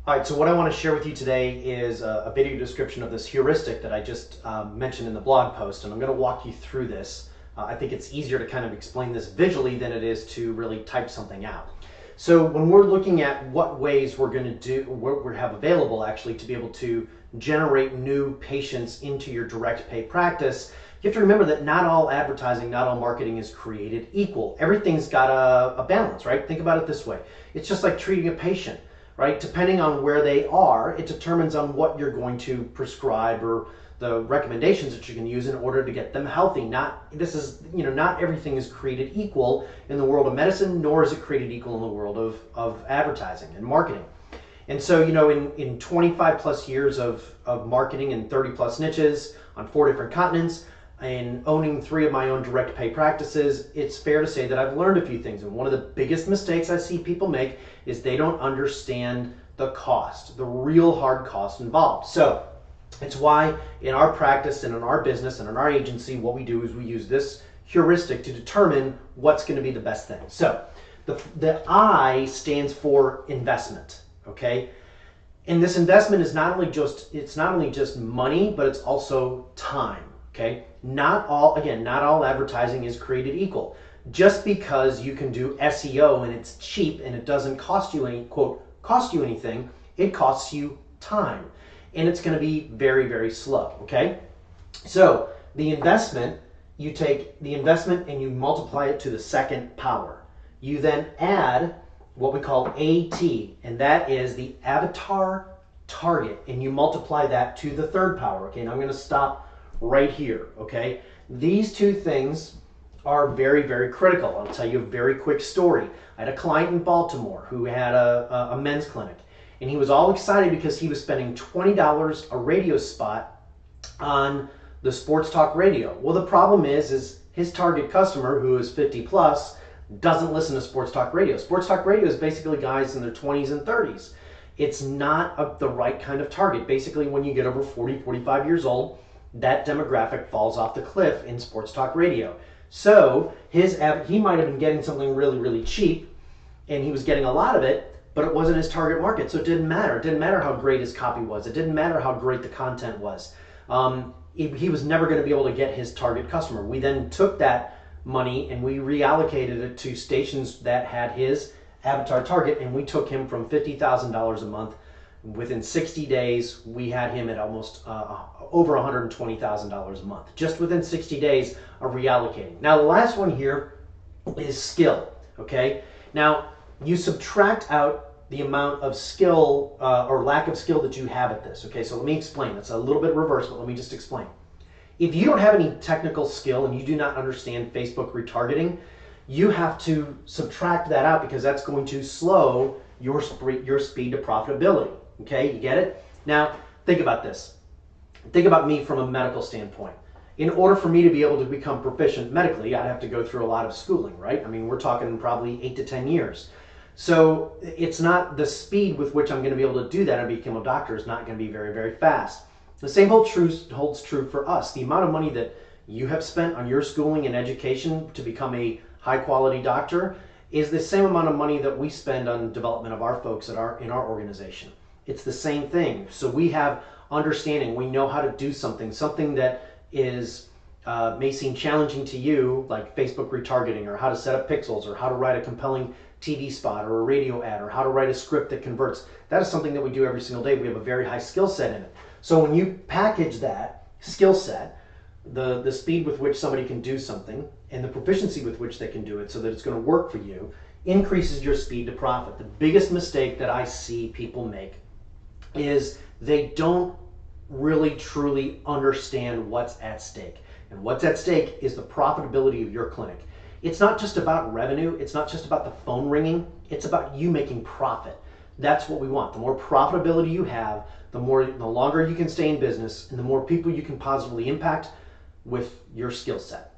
All right, so what I want to share with you today is a video description of this heuristic that I just mentioned in the blog post, and I'm going to walk you through this. I think it's easier to kind of explain this visually than it is to really type something out. So when we're looking at what ways we're going to do, what we have available actually to be able to generate new patients into your direct pay practice, you have to remember that not all advertising, not all marketing is created equal. Everything's got a balance, right? Think about it this way. It's just like treating a patient. Right? Depending on where they are, it determines on what you're going to prescribe or the recommendations that you can use in order to get them healthy. Not everything is created equal in the world of medicine, nor is it created equal in the world of advertising and marketing. And so, in 25 plus years of marketing in 30 plus niches on 4 different continents, and owning 3 of my own direct pay practices, it's fair to say that I've learned a few things. And one of the biggest mistakes I see people make is they don't understand the cost, the real hard cost involved. So it's why in our practice and in our business and in our agency, what we do is we use this heuristic to determine what's going to be the best thing. So the I stands for investment, okay? And this investment is not only just money, but it's also time. Okay, not all advertising is created equal. Just because you can do SEO and it's cheap and it doesn't cost you anything, it costs you time, and it's going to be very, very slow. Okay, so the investment, you take the investment and you multiply it to the second power. You then add what we call AT, and that is the avatar target, and you multiply that to the third power. Okay, and I'm going to stop right here, okay? These two things are very, very critical. I'll tell you a very quick story. I had a client in Baltimore who had a men's clinic, and he was all excited because he was spending $20 a radio spot on the sports talk radio. Well, the problem is his target customer, who is 50 plus, doesn't listen to sports talk radio. Sports talk radio is basically guys in their 20s and 30s. It's not the right kind of target. Basically, when you get over 40, 45 years old, that demographic falls off the cliff in sports talk radio. So he might have been getting something really, really cheap, and he was getting a lot of it, but it wasn't his target market, so it didn't matter. It didn't matter how great his copy was. It didn't matter how great the content was. He was never going to be able to get his target customer. We then took that money and we reallocated it to stations that had his avatar target, and we took him from $50,000 a month. Within 60 days, we had him at almost over $120,000 a month, just within 60 days of reallocating. Now, the last one here is skill, okay? Now, you subtract out the amount of skill or lack of skill that you have at this, okay? So let me explain. It's a little bit reverse, but let me just explain. If you don't have any technical skill and you do not understand Facebook retargeting, you have to subtract that out because that's going to slow your speed to profitability. Okay, you get it? Now, think about this. Think about me from a medical standpoint. In order for me to be able to become proficient medically, I'd have to go through a lot of schooling, right? I mean, we're talking probably 8 to 10 years. So it's not the speed with which I'm going to be able to do that and become a doctor is not going to be very, very fast. The same holds true for us. The amount of money that you have spent on your schooling and education to become a high-quality doctor is the same amount of money that we spend on development of our folks in our organization. It's the same thing. So we have understanding. We know how to do something that is may seem challenging to you, like Facebook retargeting, or how to set up pixels, or how to write a compelling TV spot or a radio ad, or how to write a script that converts. That is something that we do every single day. We have a very high skill set in it. So when you package that skill set, the speed with which somebody can do something and the proficiency with which they can do it so that it's going to work for you, increases your speed to profit. The biggest mistake that I see people make is they don't really truly understand what's at stake. And what's at stake is the profitability of your clinic. It's not just about revenue. It's not just about the phone ringing. It's about you making profit. That's what we want. The more profitability you have, the longer you can stay in business, and the more people you can positively impact with your skill set.